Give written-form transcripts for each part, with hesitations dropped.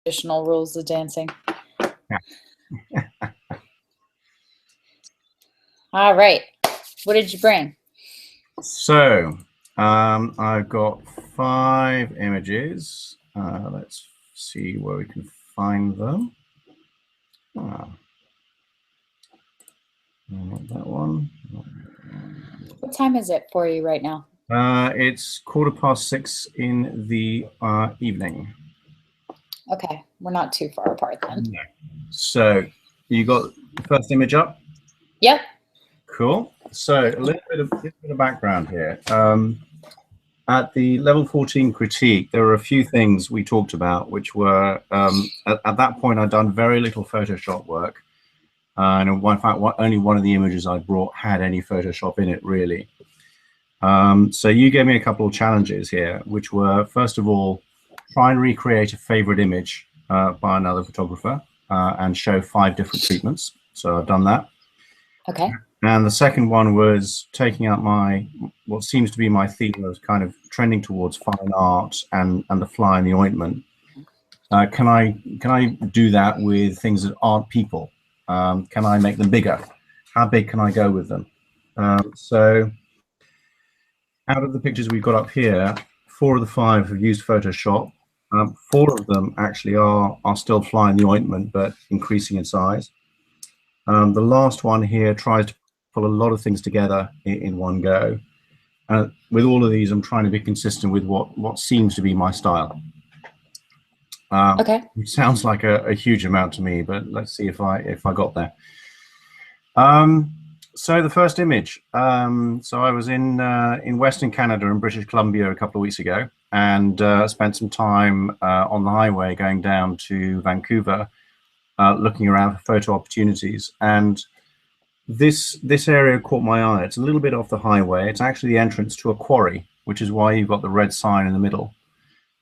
traditional rules of dancing. Yeah. All right. What did you bring? So I've got 5 images. Let's see where we can find them. Not that one. What time is it for you right now? It's 6:15 in the evening. Okay, we're not too far apart then. No. So you got the first image up? Yep. Cool. So a little bit of background here. At the level 14 critique, there were a few things we talked about, which were at that point I'd done very little Photoshop work, and in fact, only one of the images I brought had any Photoshop in it, really. So you gave me a couple of challenges here, which were, first of all, try and recreate a favorite image by another photographer and show 5 different treatments. So I've done that. Okay. And the second one was taking out what seems to be my theme of kind of trending towards fine art and the fly in the ointment. Can I do that with things that aren't people? Can I make them bigger? How big can I go with them? So out of the pictures we've got up here, 4 of the 5 have used Photoshop. 4 of them actually are still fly in the ointment, but increasing in size. The last one here tries to pull a lot of things together in one go. With all of these, I'm trying to be consistent with what seems to be my style. Okay. Which sounds like a huge amount to me, but let's see if I got there. So the first image. So I was in Western Canada in British Columbia a couple of weeks ago, and spent some time on the highway going down to Vancouver, looking around for photo opportunities. And this area caught my eye. It's a little bit off the highway. It's actually the entrance to a quarry, which is why you've got the red sign in the middle.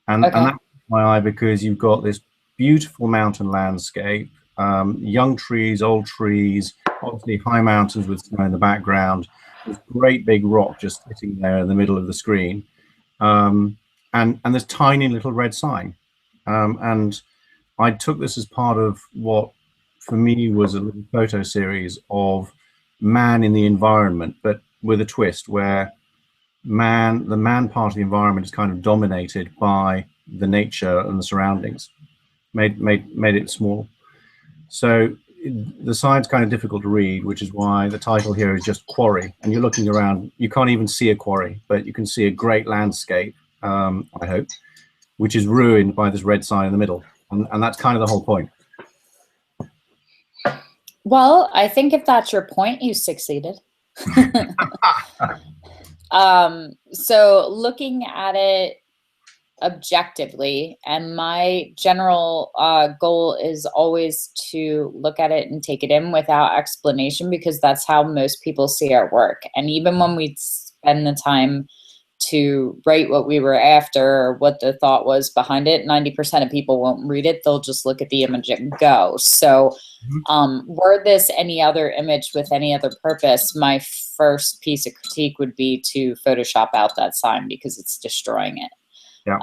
And that caught my eye because you've got this beautiful mountain landscape, young trees, old trees, obviously high mountains with snow in the background, this great big rock just sitting there in the middle of the screen, and this tiny little red sign. And I took this as part of what for me was a little photo series of man in the environment, but with a twist where the man part of the environment is kind of dominated by the nature and the surroundings, made it small. So the sign's kind of difficult to read, which is why the title here is just quarry. And you're looking around, you can't even see a quarry, but you can see a great landscape, I hope, which is ruined by this red sign in the middle. And that's kind of the whole point. Well, I think if that's your point, you succeeded. So looking at it objectively, and my general goal is always to look at it and take it in without explanation, because that's how most people see our work. And even when we spend the time to write what we were after or what the thought was behind it, 90% of people won't read it. They'll just look at the image and go. So were this any other image with any other purpose, my first piece of critique would be to Photoshop out that sign because it's destroying it. Yeah.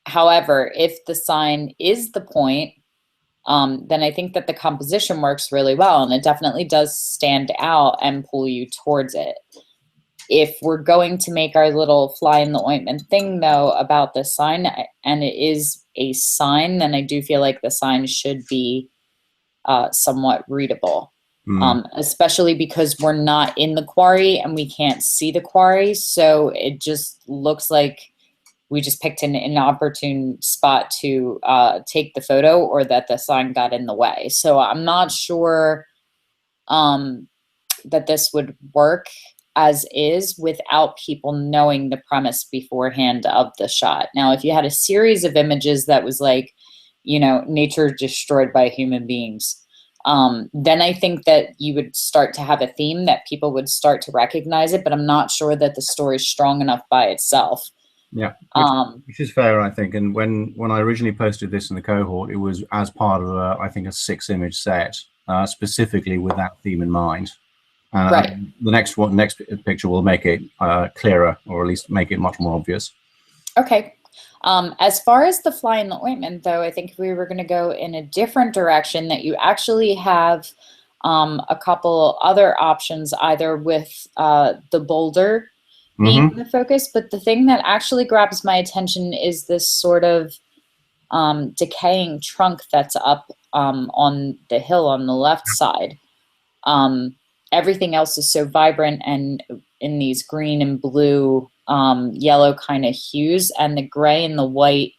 However, if the sign is the point, then I think that the composition works really well, and it definitely does stand out and pull you towards it. If we're going to make our little fly in the ointment thing, though, about the sign, and it is a sign, then I do feel like the sign should be somewhat readable, especially because we're not in the quarry and we can't see the quarry. So it just looks like we just picked an inopportune spot to take the photo, or that the sign got in the way. So I'm not sure that this would work as is without people knowing the premise beforehand of the shot. Now, if you had a series of images that was like, you know, nature destroyed by human beings, then I think that you would start to have a theme that people would start to recognize it, but I'm not sure that the story is strong enough by itself. Yeah, which is fair, I think. And when I originally posted this in the cohort, it was as part of I think a 6-image set, specifically with that theme in mind. Right. The next picture will make it clearer, or at least make it much more obvious. Okay. As far as the fly in the ointment, though, I think if we were going to go in a different direction, that you actually have a couple other options, either with the boulder being Mm-hmm. the focus, but the thing that actually grabs my attention is this sort of decaying trunk that's up on the hill on the left side. Um, Everything else is so vibrant and in these green and blue, yellow kind of hues, and the gray and the white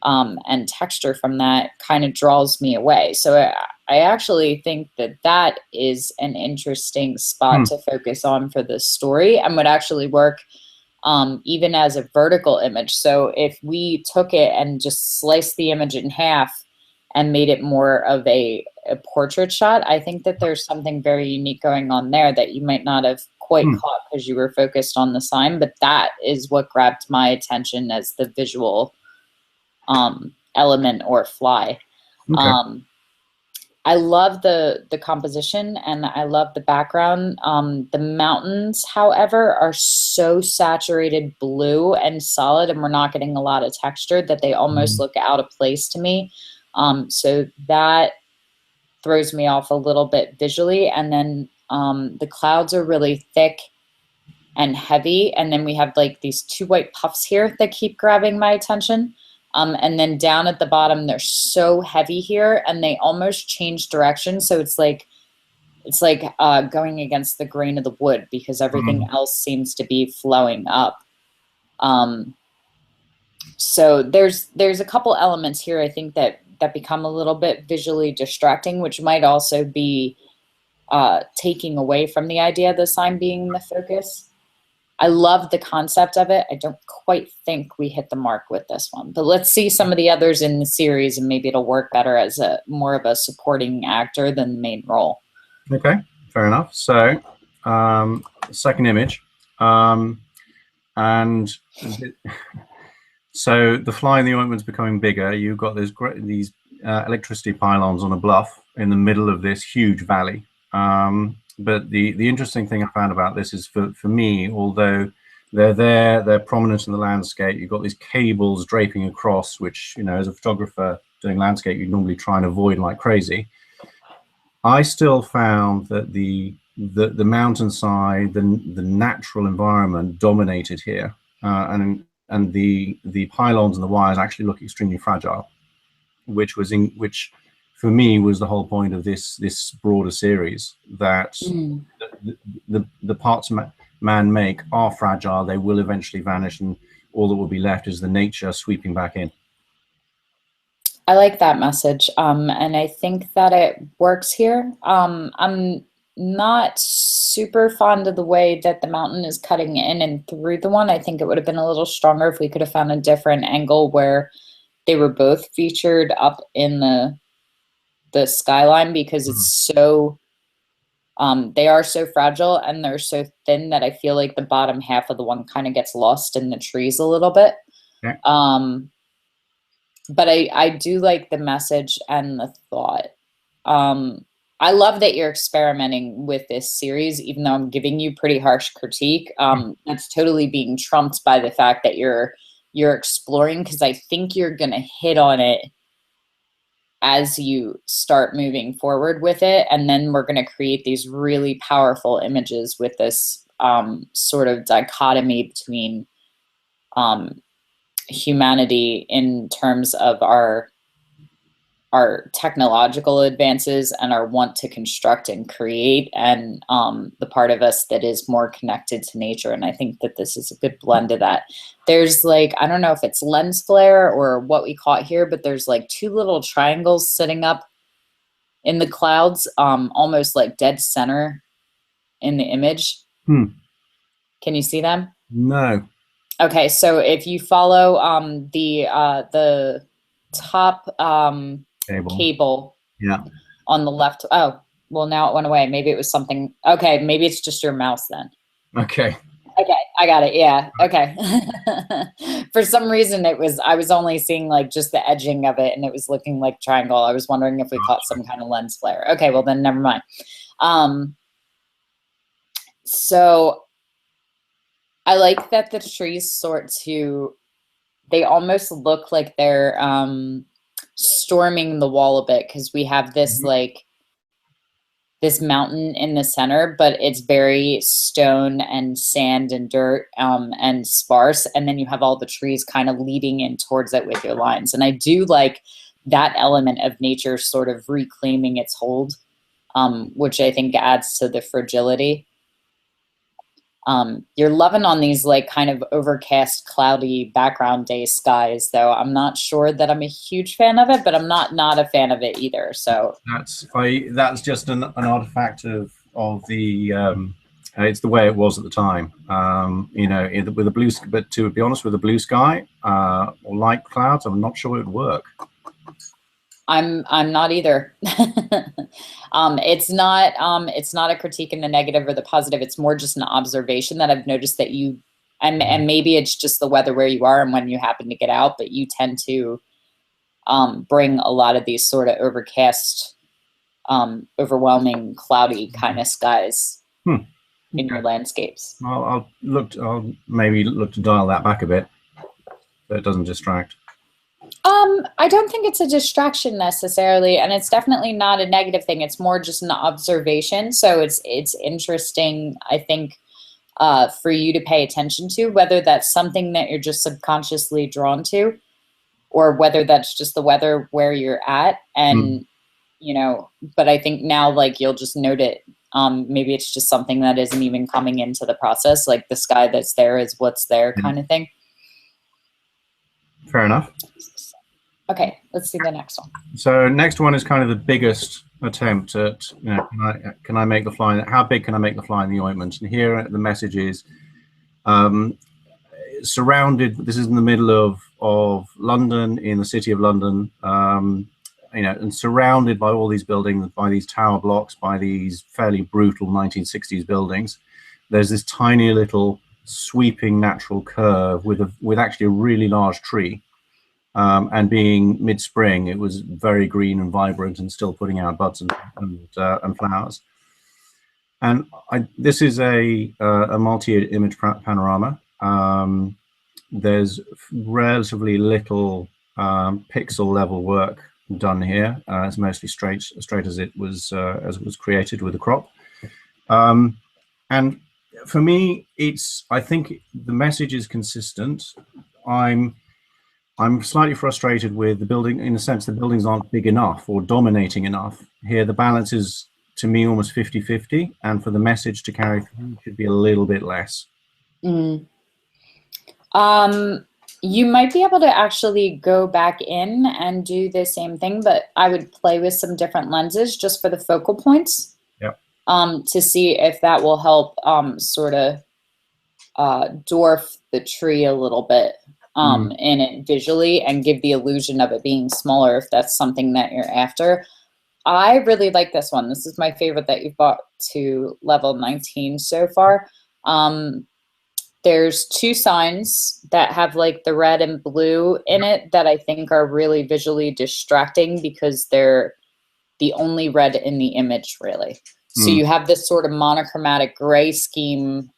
and texture from that kind of draws me away. So I actually think that that is an interesting spot to focus on for the story and would actually work even as a vertical image. So if we took it and just sliced the image in half and made it more of a portrait shot, I think that there's something very unique going on there that you might not have quite caught because you were focused on the sign. But that is what grabbed my attention as the visual element or fly. Okay. I love the composition and I love the background. The mountains, however, are so saturated blue and solid, and we're not getting a lot of texture that they almost look out of place to me. So that throws me off a little bit visually. And then the clouds are really thick and heavy. And then we have like these two white puffs here that keep grabbing my attention. And then down at the bottom, they're so heavy here and they almost change direction. So it's like going against the grain of the wood because everything else seems to be flowing up. So there's a couple elements here I think that become a little bit visually distracting, which might also be taking away from the idea of the sign being the focus. I love the concept of it. I don't quite think we hit the mark with this one, but let's see some of the others in the series and maybe it'll work better as a more of a supporting actor than the main role. Okay, fair enough. So, second image, and so the fly in the ointment's becoming bigger. You've got these electricity pylons on a bluff in the middle of this huge valley. But the interesting thing I found about this is for me, although they're prominent in the landscape, you've got these cables draping across, which, you know, as a photographer doing landscape, you'd normally try and avoid like crazy. I still found that the mountainside, the natural environment dominated here, and the pylons and the wires actually look extremely fragile, which for me was the whole point of this broader series, that the parts man make are fragile. They will eventually vanish, and all that will be left is the nature sweeping back in. I like that message, and I think that it works here. I'm not super fond of the way that the mountain is cutting in and through the one. I think it would have been a little stronger if we could have found a different angle where they were both featured up in the skyline, because it's so they are so fragile and they're so thin that I feel like the bottom half of the one kind of gets lost in the trees a little bit. Okay. But I do like the message and the thought. I love that you're experimenting with this series, even though I'm giving you pretty harsh critique. That's totally being trumped by the fact that you're exploring, because I think you're gonna hit on it as you start moving forward with it, and then we're gonna create these really powerful images with this sort of dichotomy between humanity in terms of our technological advances and our want to construct and create, and the part of us that is more connected to nature. And I think that this is a good blend of that. There's like, I don't know if it's lens flare or what we caught here, but there's like two little triangles sitting up in the clouds, almost like dead center in the image. Can you see them? No. Okay, so if you follow the top cable yeah, on the left. Oh, well, now it went away. Maybe it was something. Okay, maybe it's just your mouse then. okay, I got it. Yeah. Okay. For some reason I was only seeing like just the edging of it and it was looking like triangle. I was wondering if we caught some kind of lens flare. Okay, well then never mind. So I like that the trees sort to they almost look like they're storming the wall a bit, because we have this Mhm. like this mountain in the center, but it's very stone and sand and dirt, and sparse. And then you have all the trees kind of leading in towards it with your lines. And I do like that element of nature sort of reclaiming its hold, which I think adds to the fragility. You're loving on these like kind of overcast, cloudy background day skies, though. I'm not sure that I'm a huge fan of it, but I'm not a fan of it either. So That's just an artifact of the it's the way it was at the time. With a blue, but to be honest, with a blue sky or light clouds, I'm not sure it would work. I'm not either. It's not a critique in the negative or the positive. It's more just an observation that I've noticed that you, and maybe it's just the weather where you are and when you happen to get out, but you tend to bring a lot of these sort of overcast, overwhelming, cloudy kind of skies Hmm. in your Okay. landscapes. I'll maybe look to dial that back a bit so it doesn't distract. I don't think it's a distraction necessarily, and it's definitely not a negative thing. It's more just an observation. So it's interesting, I think, for you to pay attention to, whether that's something that you're just subconsciously drawn to, or whether that's just the weather where you're at. Mm. And but I think now, like, you'll just note it. Maybe it's just something that isn't even coming into the process, like the sky that's there is what's there Yeah. kind of thing. Fair enough. Okay, let's see the next one. So next one is kind of the biggest attempt at, can I make the fly? How big can I make the fly in the ointment? And here the message is surrounded. This is in the middle of London, in the city of London, and surrounded by all these buildings, by these tower blocks, by these fairly brutal 1960s buildings. There's this tiny little sweeping natural curve with actually a really large tree. And being mid-spring, it was very green and vibrant and still putting out buds and flowers. And this is a multi-image panorama. There's relatively little pixel level work done here. It's mostly straight as it was created with the crop. And for me, I think the message is consistent. I'm slightly frustrated with the building, in a sense, the buildings aren't big enough or dominating enough. Here, the balance is, to me, almost 50-50, and for the message to carry through, it should be a little bit less. Mm. You might be able to actually go back in and do the same thing, but I would play with some different lenses just for the focal points. Yep. To see if that will help sort of dwarf the tree a little bit in it visually, and give the illusion of it being smaller if that's something that you're after. I really like this one. This is my favorite that you've brought to level 19 so far. There's two signs that have like the red and blue in it that I think are really visually distracting, because they're the only red in the image, really. So you have this sort of monochromatic gray scheme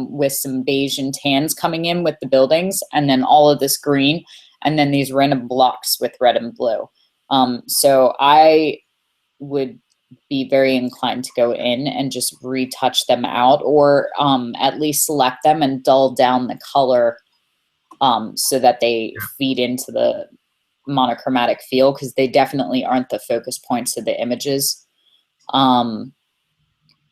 with some beige and tans coming in with the buildings, and then all of this green, and then these random blocks with red and blue. So I would be very inclined to go in and just retouch them out, or at least select them and dull down the color so that they feed into the monochromatic feel, because they definitely aren't the focus points of the images.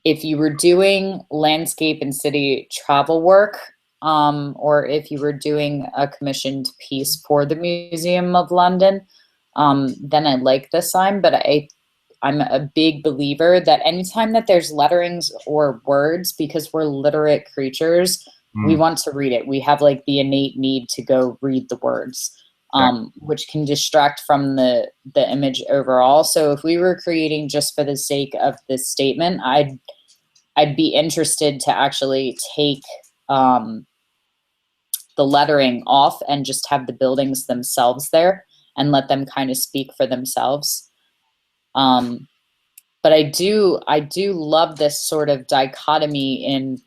If you were doing landscape and city travel work, or if you were doing a commissioned piece for the Museum of London, then I like this sign. But I'm a big believer that anytime that there's letterings or words, because we're literate creatures, we want to read it. We have like the innate need to go read the words, which can distract from the image overall. So if we were creating just for the sake of this statement, I'd be interested to actually take the lettering off and just have the buildings themselves there and let them kind of speak for themselves. But I do love this sort of dichotomy in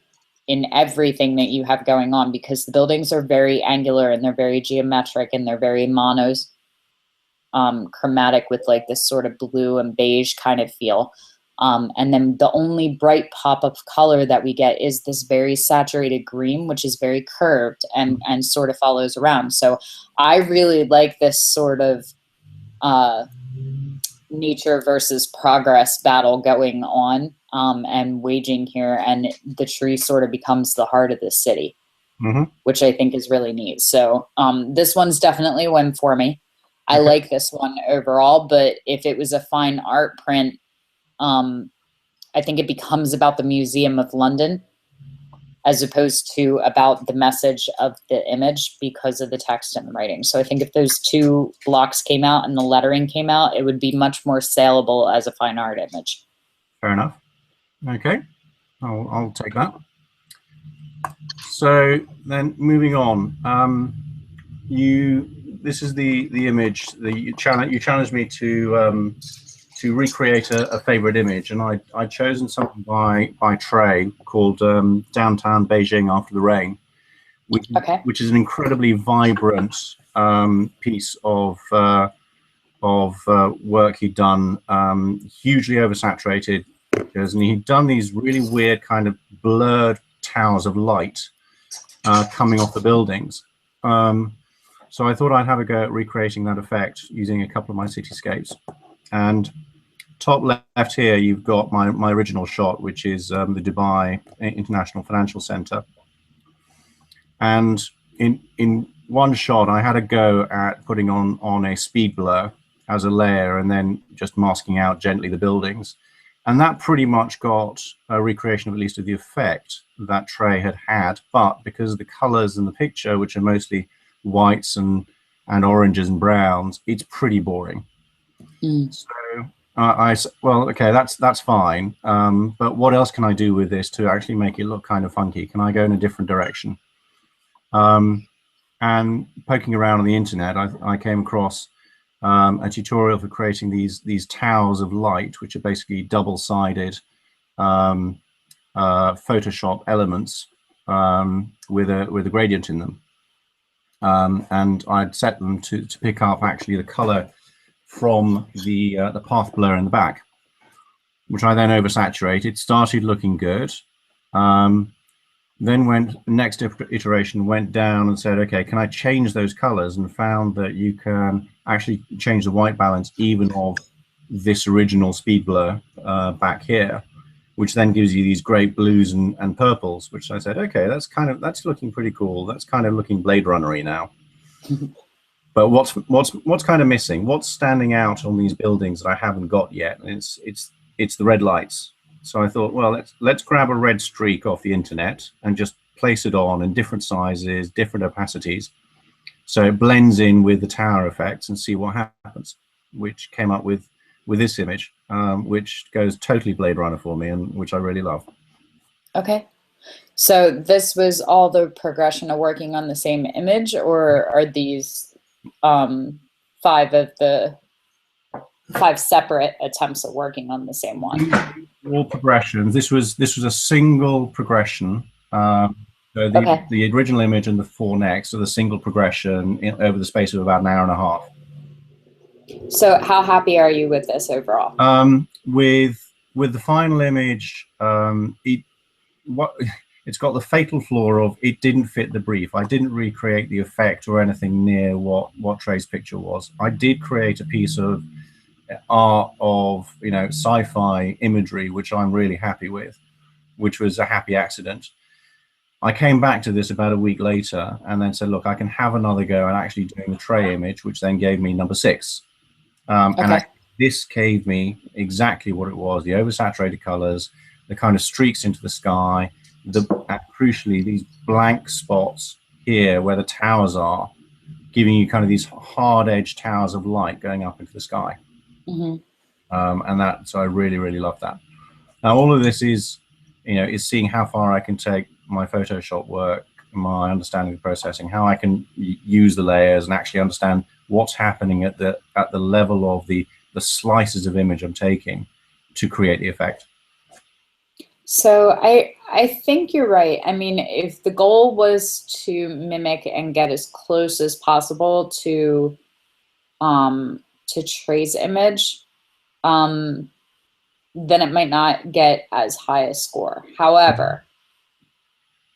in everything that you have going on, because the buildings are very angular and they're very geometric and they're very chromatic with like this sort of blue and beige kind of feel. And then the only bright pop of color that we get is this very saturated green, which is very curved and sort of follows around. So I really like this sort of nature versus progress battle going on and waging here, and the tree sort of becomes the heart of the city, which I think is really neat. So this one's definitely one for me. I like this one overall, but if it was a fine art print, I think it becomes about the Museum of London as opposed to about the message of the image because of the text and the writing. So I think if those two blocks came out and the lettering came out, it would be much more saleable as a fine art image. Fair enough. Okay, I'll take that. So then moving on, this is the image that you challenged me to recreate a favorite image, and I'd chosen something by Trey called Downtown Beijing After the Rain, which is an incredibly vibrant piece of work he'd done, hugely oversaturated pictures, and he'd done these really weird kind of blurred towers of light coming off the buildings. So I thought I'd have a go at recreating that effect using a couple of my cityscapes. And top left here, you've got my original shot, which is the Dubai International Financial Center. And in one shot, I had a go at putting on a speed blur as a layer and then just masking out gently the buildings. And that pretty much got a recreation of at least of the effect that Trey had. But because of the colors in the picture, which are mostly whites and oranges and browns, it's pretty boring. So well, okay, that's fine. But what else can I do with this to actually make it look kind of funky? Can I go in a different direction? And poking around on the internet, I came across a tutorial for creating these towers of light, which are basically double-sided Photoshop elements with a gradient in them. And I'd set them to pick up actually the color from the path blur in the back, which I then oversaturated. Started looking good. Then next iteration went down and said, okay, can I change those colors? And found that you can actually change the white balance even of this original speed blur back here, which then gives you these great blues and purples, which I said, okay, that's looking pretty cool. That's kind of looking Blade Runner-y now. But what's kind of missing? What's standing out on these buildings that I haven't got yet? And it's the red lights. So I thought, well, let's grab a red streak off the internet and just place it on in different sizes, different opacities, so it blends in with the tower effects and see what happens. Which came up with this image, which goes totally Blade Runner for me, and which I really love. Okay. So this was all the progression of working on the same image, or are these 5 separate attempts at working on the same one? All progressions. This was a single progression. So the original image and the 4 next are the single progression over the space of about an hour and a half. So how happy are you with this overall? With the final image, it's got the fatal flaw of it didn't fit the brief. I didn't recreate the effect or anything near what Trey's picture was. I did create a piece of art of sci-fi imagery, which I'm really happy with, which was a happy accident. I came back to this about a week later and then said, look, I can have another go at actually doing the Trey image, which then gave me number 6. And this gave me exactly what it was: the oversaturated colors, the kind of streaks into the sky, crucially these blank spots here where the towers are, giving you kind of these hard edge towers of light going up into the sky. And so I really, really love that. Now, all of this is seeing how far I can take my Photoshop work, my understanding of processing, how I can use the layers and actually understand what's happening at the level of the slices of image I'm taking to create the effect. So I think you're right. I mean, if the goal was to mimic and get as close as possible to Trey's image, um, then it might not get as high a score. Mhm. However,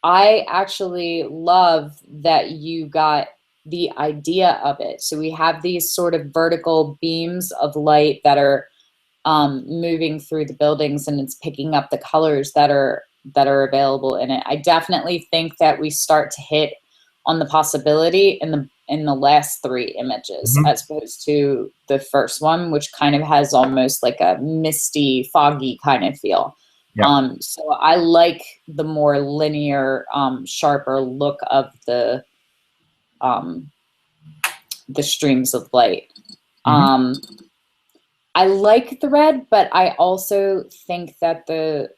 I actually love that you got the idea of it. So we have these sort of vertical beams of light that are moving through the buildings, and it's picking up the colors that are available in it. I definitely think that we start to hit on the possibility in the last three images Mhm. as opposed to the first one, which kind of has almost like a misty, foggy kind of feel. Yeah. So I like the more linear, sharper look of um, the streams of light. Mhm. Um, I like the red, but I also think that the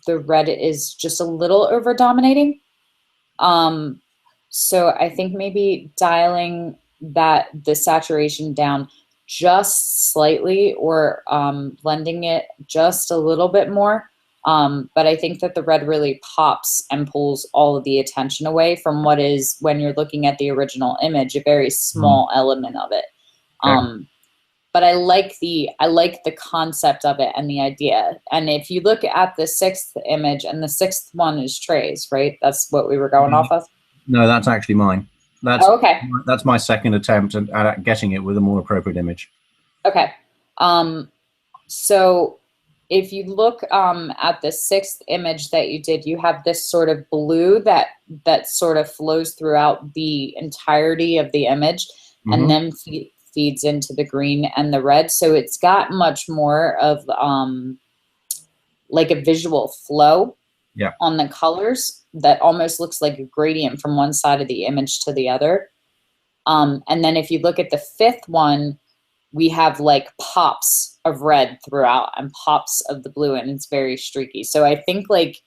red is just a little over dominating. Um, so I think maybe dialing the saturation down just slightly, or blending it just a little bit more. But I think that the red really pops and pulls all of the attention away from what is, when you're looking at the original image, a very Mm. small element of it. Okay. But I like the concept of it and the idea. And if you look at the sixth image, and the sixth one is Trey's, right? That's what we were going off of. No, that's actually mine. That's Oh, okay. that's my second attempt at getting it with a more appropriate image. Okay. Um, so if you look at the sixth image that you did, you have this sort of blue that sort of flows throughout the entirety of the image, and Hmm. then feeds into the green and the red. So it's got much more of like a visual flow Yeah. on the colors that almost looks like a gradient from one side of the image to the other. And then if you look at the fifth one, we have like pops of red throughout and pops of the blue, and it's very streaky. So I think like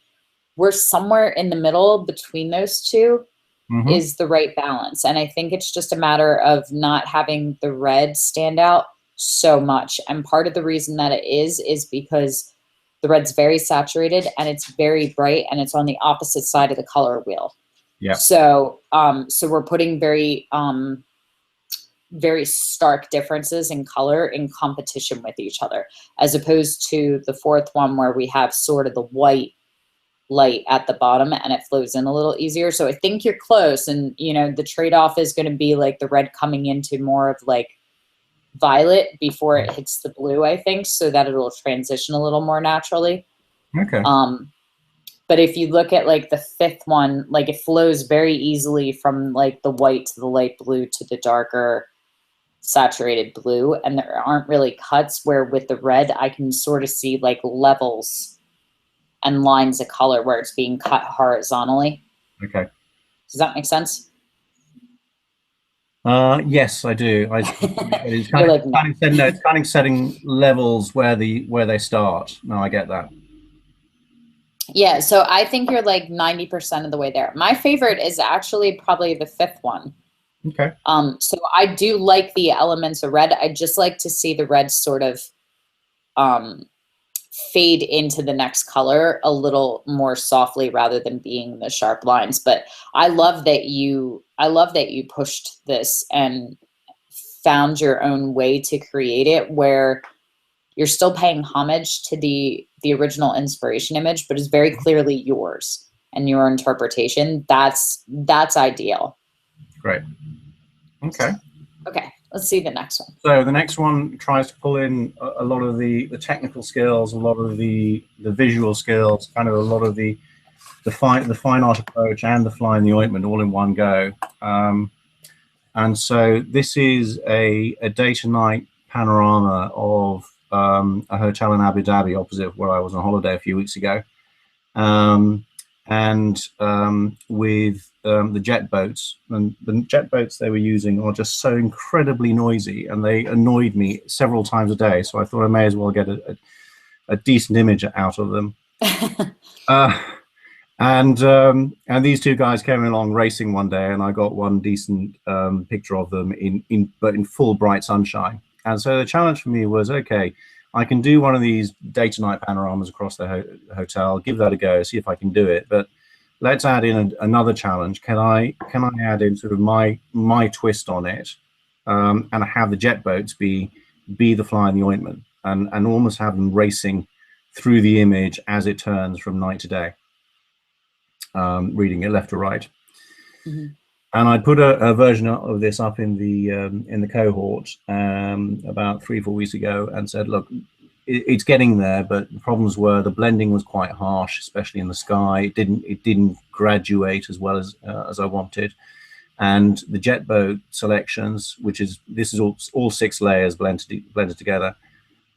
we're somewhere in the middle between those two Hmm. is the right balance. And I think it's just a matter of not having the red stand out so much. And part of the reason that it is because the red's very saturated and it's very bright, and it's on the opposite side of the color wheel. Yeah. So so we're putting very stark differences in color in competition with each other, as opposed to the fourth one where we have sort of the white light at the bottom and it flows in a little easier. So I think you're close, and you know the trade-off is going to be like the red coming into more of like violet before it hits the blue, I think, so that it'll transition a little more naturally. Okay. um but if you look at like the fifth one, like it flows very easily from like the white to the light blue to the darker saturated blue, and there aren't really cuts, where with the red I can sort of see like levels and lines of color where it's being cut horizontally. Okay. Does that make sense? Yes, I do. It's You're like, no. kind of setting, no, it's kind of setting levels where they start. No, I get that. Yeah, so I think you're like 90% of the way there. My favorite is actually probably the fifth one. Okay. So I do like the elements of red. I just like to see the red sort of um, fade into the next color a little more softly rather than being the sharp lines. But I love that you pushed this and found your own way to create it, where you're still paying homage to the original inspiration image, but it's very clearly yours and your interpretation. That's ideal. Great. Okay. Okay, let's see the next one. So the next one tries to pull in a lot of the technical skills, a lot of the visual skills, kind of a lot of the fine art approach and the fly in the ointment all in one go. And so this is a day to night panorama of a hotel in Abu Dhabi opposite where I was on holiday a few weeks ago. And with the jet boats, and the jet boats they were using are just so incredibly noisy, and they annoyed me several times a day. So I thought I may as well get a decent image out of them. Uh, and these two guys came along racing one day, and I got one decent picture of them in full bright sunshine. And so the challenge for me was, okay, I can do one of these day to night panoramas across the hotel, give that a go, see if I can do it. But let's add in another challenge. Can I add in sort of my twist on it, and have the jet boats be the fly in the ointment, and almost have them racing through the image as it turns from night to day, reading it left to right. Mm-hmm. And I put a version of this up in the cohort about 3-4 weeks ago, and said, look, it's getting there, but the problems were the blending was quite harsh, especially in the sky. It didn't graduate as well as I wanted, and the jet boat selections, this is all 6 layers blended together.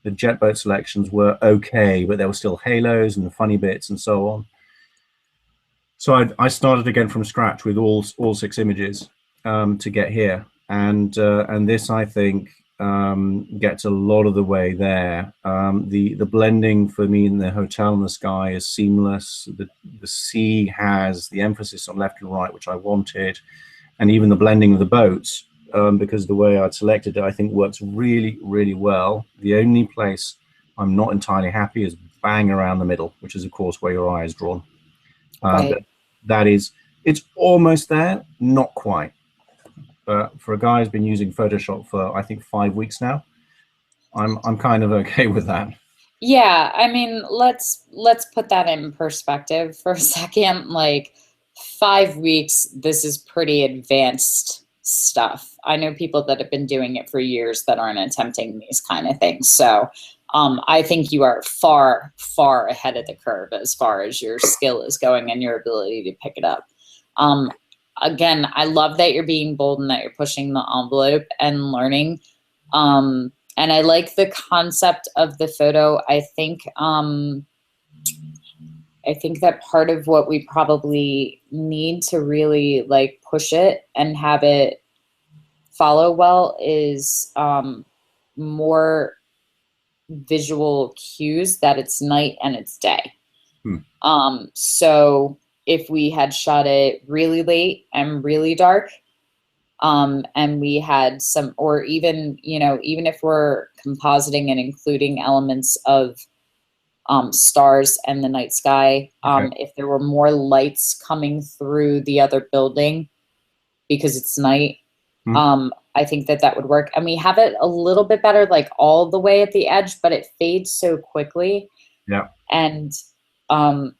The jet boat selections were okay, but there were still halos and funny bits and so on. So I started again from scratch with all 6 images to get here, and this, I think, gets a lot of the way there. The blending for me in the hotel and the sky is seamless. The sea has the emphasis on left and right, which I wanted, and even the blending of the boats, because the way I'd selected it, I think works really, really well. The only place I'm not entirely happy is bang around the middle, which is of course where your eye is drawn. Right. It's almost there, not quite. But for a guy who's been using Photoshop for, I think, 5 weeks now, I'm kind of okay with that. Yeah, I mean, let's put that in perspective for a second. Like 5 weeks, this is pretty advanced stuff. I know people that have been doing it for years that aren't attempting these kind of things. So I think you are far, far ahead of the curve as far as your skill is going and your ability to pick it up. Again, I love that you're being bold and that you're pushing the envelope and learning. And I like the concept of the photo. I think that part of what we probably need to really like push it and have it follow well is more visual cues that it's night and it's day. So if we had shot it really late and really dark, and we had some, or even, even if we're compositing and including elements of stars and the night sky, if there were more lights coming through the other building because it's night, I think that would work. And we have it a little bit better, like all the way at the edge, but it fades so quickly. Yeah. And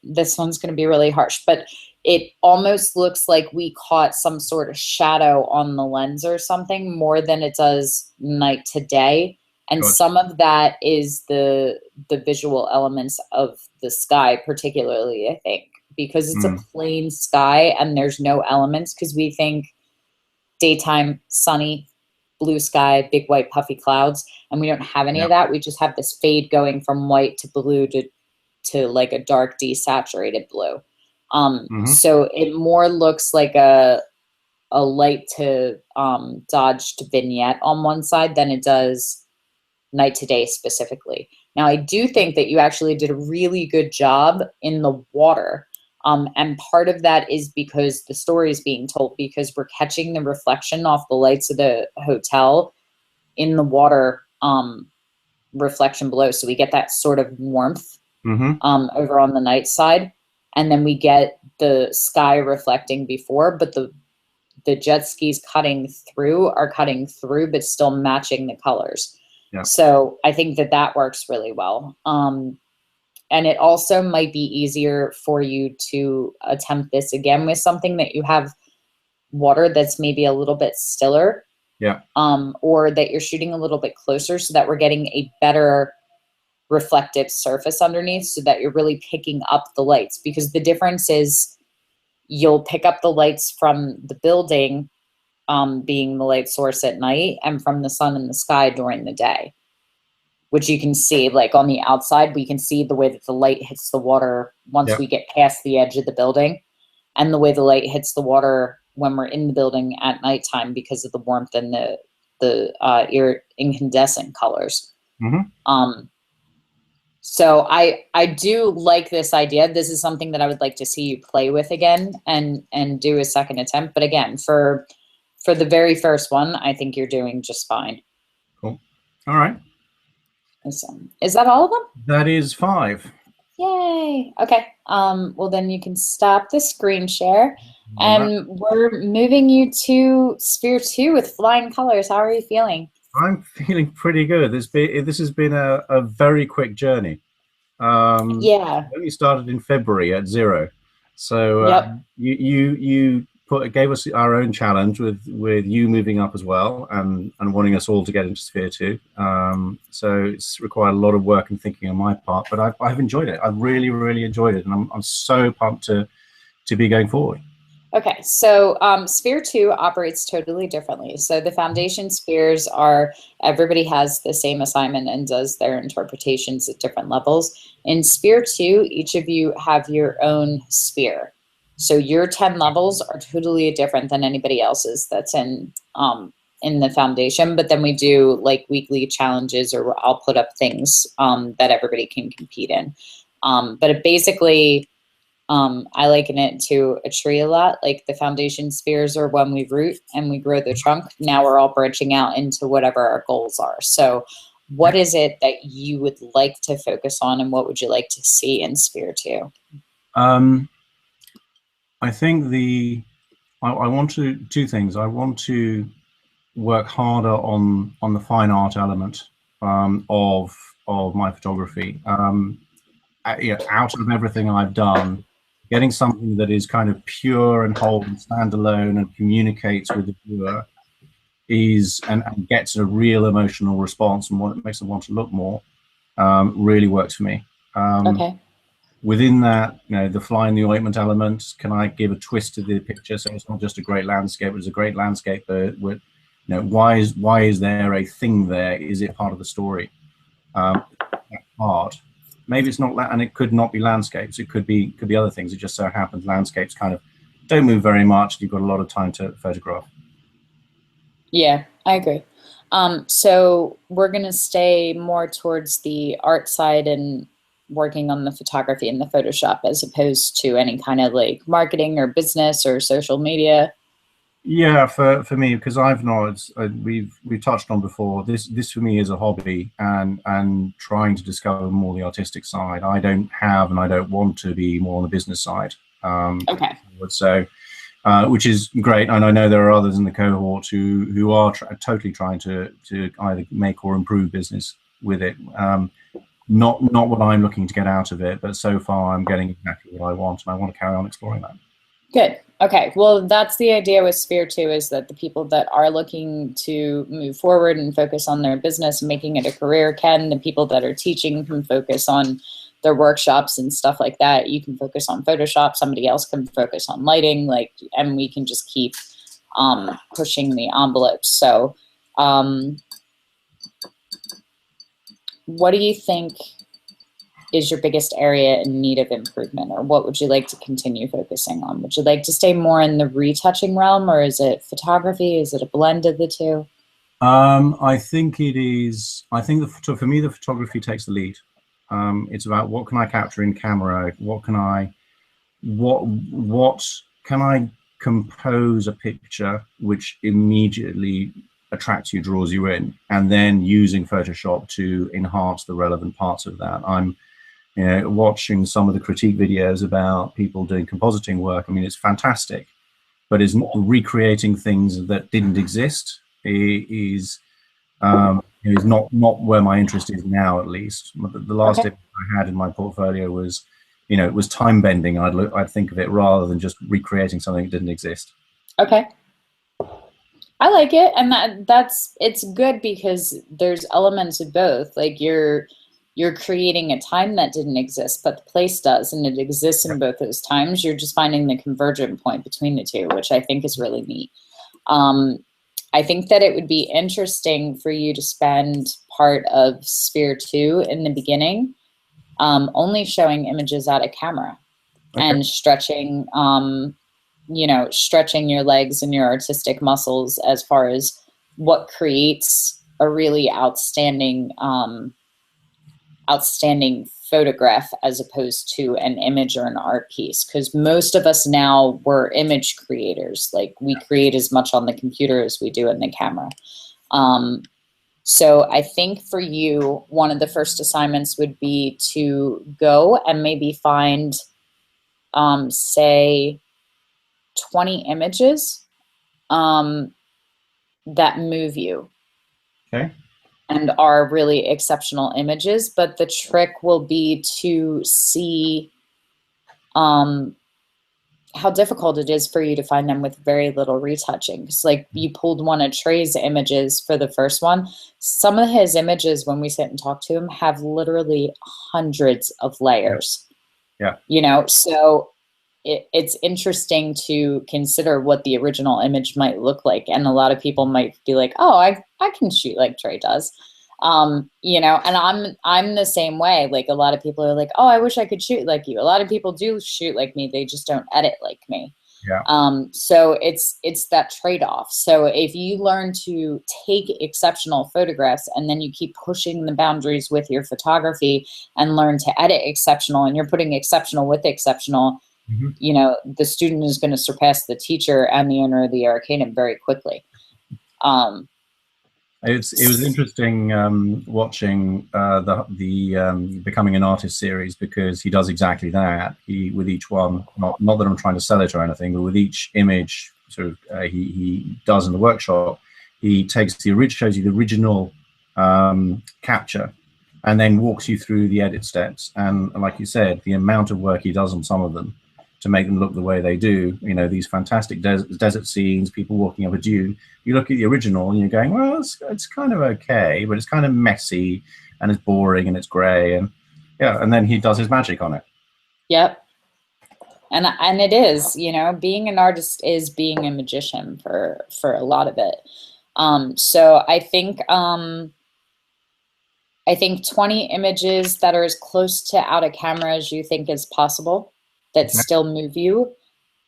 this one's going to be really harsh, but it almost looks like we caught some sort of shadow on the lens or something more than it does night to day. And some of that is the visual elements of the sky, particularly, I think, because it's a plain sky and there's no elements, because we think daytime, sunny, blue sky, big white puffy clouds, and we don't have any of that. We just have this fade going from white to blue to like a dark desaturated blue. So it more looks like a light to dodged vignette on one side than it does night to day specifically. Now, I do think that you actually did a really good job in the water. And part of that is because the story is being told, because we're catching the reflection off the lights of the hotel in the water reflection below. So we get that sort of warmth over on the night side. And then we get the sky reflecting before, but the jet skis are cutting through, but still matching the colors. Yeah. So I think that works really well. And it also might be easier for you to attempt this again with something that you have water that's maybe a little bit stiller. Yeah. Or that you're shooting a little bit closer so that we're getting a better reflective surface underneath, so that you're really picking up the lights, because the difference is you'll pick up the lights from the building being the light source at night, and from the sun and the sky during the day, which you can see like on the outside. We can see the way that the light hits the water once we get past the edge of the building, and the way the light hits the water when we're in the building at nighttime because of the warmth and the incandescent colors. So I do like this idea. This is something that I would like to see you play with again and do a second attempt. But again, for the very first one, I think you're doing just fine. Cool. All right. Awesome. Is that all of them? That is 5. Yay. Okay. Well, then you can stop the screen share. All that. And we're moving you to Sphere 2 with flying colors. How are you feeling? I'm feeling pretty good. This has been a very quick journey. Yeah. Only started in February at 0. So Yep. you gave us our own challenge with you moving up as well, and wanting us all to get into Sphere 2. So it's required a lot of work and thinking on my part, but I've enjoyed it. I've really enjoyed it, and I'm so pumped to be going forward. Okay, so Sphere 2 operates totally differently. So the foundation spheres are, everybody has the same assignment and does their interpretations at different levels. In Sphere 2, each of you have your own sphere. So your 10 levels are totally different than anybody else's that's in the foundation. But then we do like weekly challenges, or I'll put up things that everybody can compete in. But it basically, I liken it to a tree a lot. Like the foundation spheres are when we root and we grow the trunk. Now we're all branching out into whatever our goals are. So what is it that you would like to focus on, and what would you like to see in Sphere 2? I think I want to 2 things. I want to work harder on the fine art element of my photography. Out of everything I've done, getting something that is kind of pure and whole and standalone and communicates with the viewer and gets a real emotional response and what makes them want to look more, really works for me. Okay. Within that, the fly in the ointment element, can I give a twist to the picture so it's not just a great landscape, it's a great landscape, but why is there a thing there? Is it part of the story? Art. Maybe it's not, and it could not be landscapes. It could be other things. It just so happens landscapes kind of don't move very much. You've got a lot of time to photograph. Yeah, I agree. So we're going to stay more towards the art side and working on the photography and the Photoshop, as opposed to any kind of like marketing or business or social media. Yeah, for me, because I've not, we've touched on before. This for me is a hobby, and trying to discover more the artistic side. I don't have, and I don't want to be more on the business side. Okay. So, which is great, and I know there are others in the cohort who are totally trying to either make or improve business with it. Not what I'm looking to get out of it, but so far I'm getting exactly what I want, and I want to carry on exploring that. Good. Okay. Well, that's the idea with Sphere 2, is that the people that are looking to move forward and focus on their business and making it a career can. The people that are teaching can focus on their workshops and stuff like that. You can focus on Photoshop. Somebody else can focus on lighting, and we can just keep pushing the envelope. So what do you think is your biggest area in need of improvement, or what would you like to continue focusing on? Would you like to stay more in the retouching realm, or is it photography? Is it a blend of the two? I think it is. I think for me, the photography takes the lead. It's about what can I capture in camera? What can I compose a picture which immediately attracts you, draws you in, and then using Photoshop to enhance the relevant parts of that. I'm watching some of the critique videos about people doing compositing work. I mean, it's fantastic, but is recreating things that didn't exist is not where my interest is now, at least. The last Okay. image I had in my portfolio was, it was time bending. I'd think of it rather than just recreating something that didn't exist. Okay. I like it, and it's good because there's elements of both. Like you're creating a time that didn't exist, but the place does, and it exists in both those times. You're just finding the convergent point between the two, which I think is really neat. I think that it would be interesting for you to spend part of Sphere 2 in the beginning only showing images out of camera, Okay. and stretching stretching your legs and your artistic muscles as far as what creates a really outstanding photograph, as opposed to an image or an art piece. Because most of us now, we're image creators. Like we create as much on the computer as we do in the camera. So I think for you, one of the first assignments would be to go and maybe find, say, 20 images that move you Okay. and are really exceptional images. But the trick will be to see how difficult it is for you to find them with very little retouching. Because like you pulled one of Trey's images for the first one. Some of his images, when we sit and talk to him, have literally hundreds of Yeah. layers. Yeah. You know, so it's interesting to consider what the original image might look like. And a lot of people might be like, oh, I can shoot like Trey does. You know, and I'm the same way. Like a lot of people are like, oh, I wish I could shoot like you. A lot of people do shoot like me. They just don't edit like me. Yeah. So it's that trade-off. So if you learn to take exceptional photographs and then you keep pushing the boundaries with your photography and learn to edit exceptional, and you're putting exceptional with exceptional, Mm-hmm. you know, the student is going to surpass the teacher and the owner of the arcade very quickly. It was interesting watching the Becoming an Artist series, because he does exactly that. He, with each one, not that I'm trying to sell it or anything, but with each image sort of he does in the workshop, he takes shows you the original capture, and then walks you through the edit steps. And like you said, the amount of work he does on some of them to make them look the way they do, you know, these fantastic desert scenes, people walking up a dune. You look at the original and you're going, well, it's kind of okay, but it's kind of messy and it's boring and it's gray, and yeah, and then he does his magic on it. Yep. And it is, you know, being an artist is being a magician for a lot of it. So I think 20 images that are as close to out of camera as you think is possible, that still move you.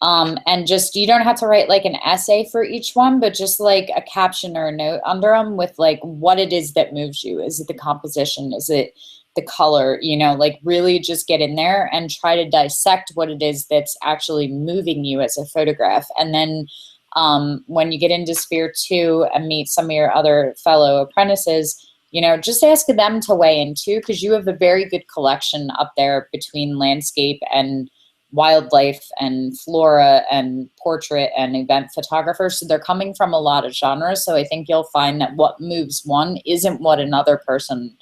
And just, you don't have to write like an essay for each one, but just like a caption or a note under them with like what it is that moves you. Is it the composition? Is it the color? You know, like really just get in there and try to dissect what it is that's actually moving you as a photograph. And then when you get into Sphere 2 and meet some of your other fellow apprentices, you know, just ask them to weigh in too, because you have a very good collection up there between landscape and wildlife and flora and portrait and event photographers. So they're coming from a lot of genres. So I think you'll find that what moves one isn't what another person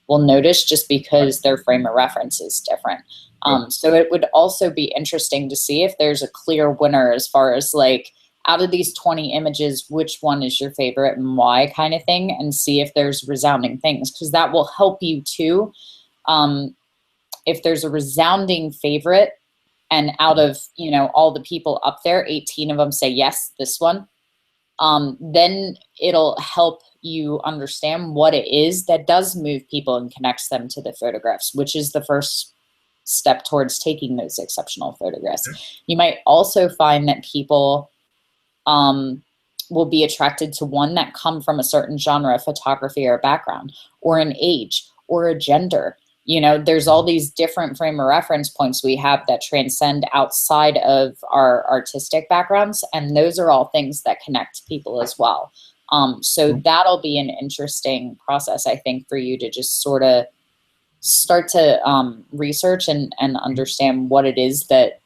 will notice, just because their frame of reference is different. So it would also be interesting to see if there's a clear winner as far as like, out of these 20 images, which one is your favorite and why, kind of thing, and see if there's resounding things, because that will help you too. If there's a resounding favorite, and out of, you know, all the people up there, 18 of them say, yes, this one, then it'll help you understand what it is that does move people and connects them to the photographs, which is the first step towards taking those exceptional photographs. You might also find that people will be attracted to one that come from a certain genre of photography or background, or an age, or a gender. You know, there's all these different frame of reference points we have that transcend outside of our artistic backgrounds. And those are all things that connect people as well. So that'll be an interesting process, I think, for you to just sort of start to research and understand what it is that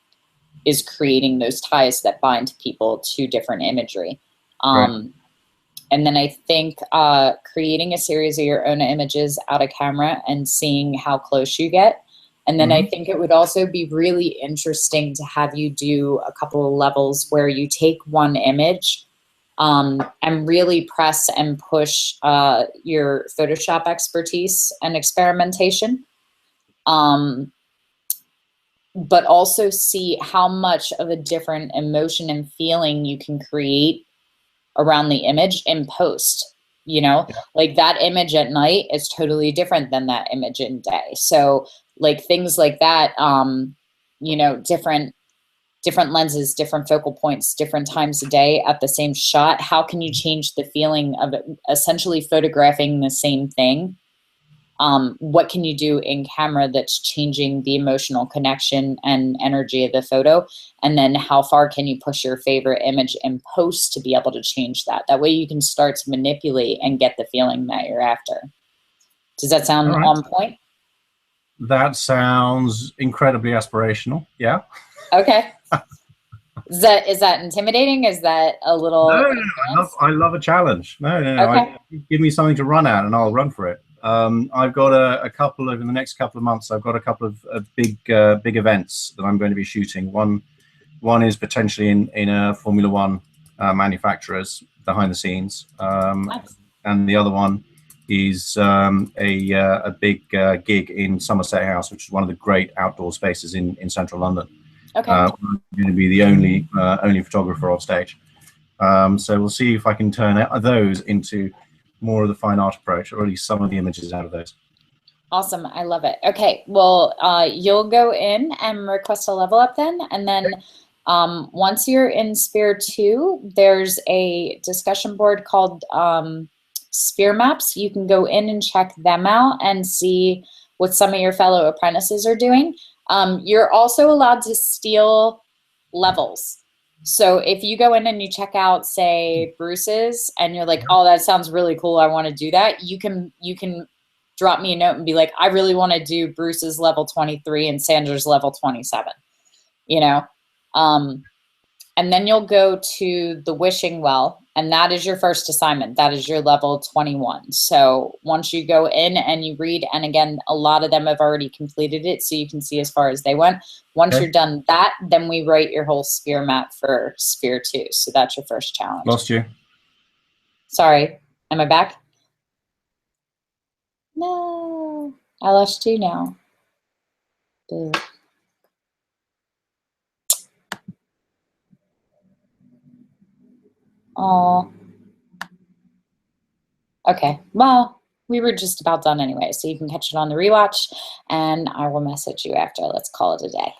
is creating those ties that bind people to different imagery. And then I think creating a series of your own images out of camera and seeing how close you get. And then I think it would also be really interesting to have you do a couple of levels where you take one image and really press and push your Photoshop expertise and experimentation. But also see how much of a different emotion and feeling you can create around the image in post. You know, like that image at night is totally different than that image in day. So like things like that, you know, different lenses, different focal points, different times a day at the same shot. How can you change the feeling of it, essentially photographing the same thing what can you do in camera that's changing the emotional connection and energy of the photo? And then how far can you push your favorite image in post to be able to change that? That way you can start to manipulate and get the feeling that you're after. Does that sound on point? That sounds incredibly aspirational. Yeah. Okay. Is that intimidating? Is that a little? No, I love a challenge. No. Okay. Give me something to run at, and I'll run for it. I've got a couple of in the next couple of months. I've got a couple of big events that I'm going to be shooting. One is potentially in a Formula One manufacturers behind the scenes, Nice. and the other one is a big gig in Somerset House, which is one of the great outdoor spaces in central London. Okay. I'm going to be the only photographer on stage. So we'll see if I can turn those into more of the fine art approach, or at least some of the images out of those. Awesome. I love it. Okay. Well, you'll go in and request a level up then. And then once you're in Sphere 2, there's a discussion board called Sphere Maps. You can go in and check them out and see what some of your fellow apprentices are doing. You're also allowed to steal levels. So if you go in and you check out, say, Bruce's, and you're like, oh, that sounds really cool, I want to do that, you can drop me a note and be like, I really want to do Bruce's level 23 and Sandra's level 27, you know? And then you'll go to the wishing well, and that is your first assignment. That is your level 21. So once you go in and you read, and again, a lot of them have already completed it, so you can see as far as they went. Once you're done that, then we write your whole sphere map for Sphere 2. So that's your first challenge. Lost you. Sorry. Am I back? No. I lost you now. Boo. Oh. Okay, well, we were just about done anyway, so you can catch it on the rewatch, and I will message you after. Let's call it a day.